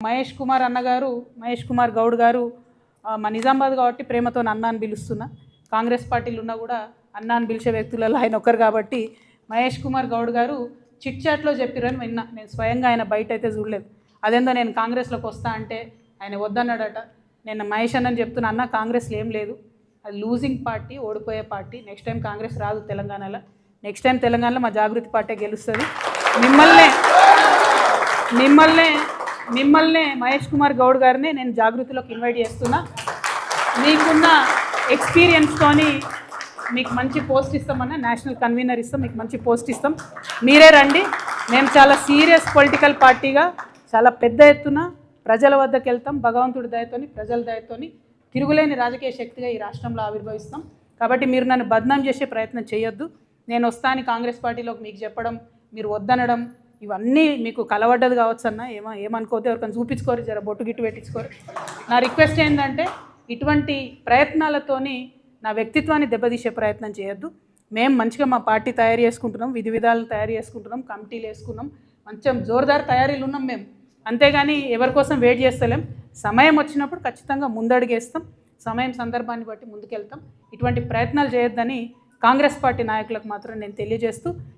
మహేష్ కుమార్ గౌడ్ గారు మా నిజామాబాద్ కాబట్టి ప్రేమతో అన్న అని పిలుస్తున్నా. కాంగ్రెస్ పార్టీలు ఉన్నా కూడా అన్న అని పిలిచే వ్యక్తులలో ఆయన ఒక్కరు కాబట్టి మహేష్ కుమార్ గౌడ్ గారు చిట్ చాట్లో చెప్పిరని విన్నా. నేను స్వయంగా ఆయన బయట అయితే చూడలేదు. అదేందో నేను కాంగ్రెస్లోకి వస్తా అంటే ఆయన వద్దన్నాడట. నేను మహేష్ అన్నని చెప్తున్నా, అన్న కాంగ్రెస్లో ఏం లేదు, అది లూజింగ్ పార్టీ, ఓడిపోయే పార్టీ. నెక్స్ట్ టైం కాంగ్రెస్ రాదు తెలంగాణలో. నెక్స్ట్ టైం తెలంగాణలో మా జాగృతి పార్టీ గెలుస్తుంది. మిమ్మల్నే మహేష్ కుమార్ గౌడ్ గారిని నేను జాగృతిలోకి ఇన్వైట్ చేస్తున్నా. మీకున్న ఎక్స్పీరియన్స్తోని మీకు మంచి పోస్ట్ ఇస్తామన్నా, నేషనల్ కన్వీనర్ ఇస్తాం, మీకు మంచి పోస్ట్ ఇస్తాం, మీరే రండి. మేము చాలా సీరియస్ పొలిటికల్ పార్టీగా చాలా పెద్ద ఎత్తున ప్రజల వద్దకు వెళ్తాం. భగవంతుడి దయతోని, ప్రజల దయతోని తిరుగులేని రాజకీయ శక్తిగా ఈ రాష్ట్రంలో ఆవిర్భవిస్తాం. కాబట్టి మీరు నన్ను బద్నాం చేసే ప్రయత్నం చేయొద్దు. నేను వస్తాను కాంగ్రెస్ పార్టీలోకి మీకు చెప్పడం, మీరు వద్దనడం, ఇవన్నీ మీకు కలవడ్డది కావచ్చు అన్న. ఏమనుకోతే ఎవరికైనా చూపించుకోరు, జర బొట్టు గిట్టు పెట్టించుకోరు. నా రిక్వెస్ట్ ఏంటంటే ఇటువంటి ప్రయత్నాలతోని నా వ్యక్తిత్వాన్ని దెబ్బతీసే ప్రయత్నం చేయొద్దు. మేము మంచిగా మా పార్టీ తయారు చేసుకుంటున్నాం, విధి విధాలను తయారు చేసుకుంటున్నాం, కమిటీలు వేసుకున్నాం, మంచి జోరుదారు తయారీలు ఉన్నాం మేము. అంతేగాని ఎవరి కోసం వెయిట్ చేస్తలేం. సమయం వచ్చినప్పుడు ఖచ్చితంగా ముందడుగేస్తాం, సమయం సందర్భాన్ని బట్టి ముందుకెళ్తాం. ఇటువంటి ప్రయత్నాలు చేయొద్దని కాంగ్రెస్ పార్టీ నాయకులకు మాత్రం నేను తెలియజేస్తూ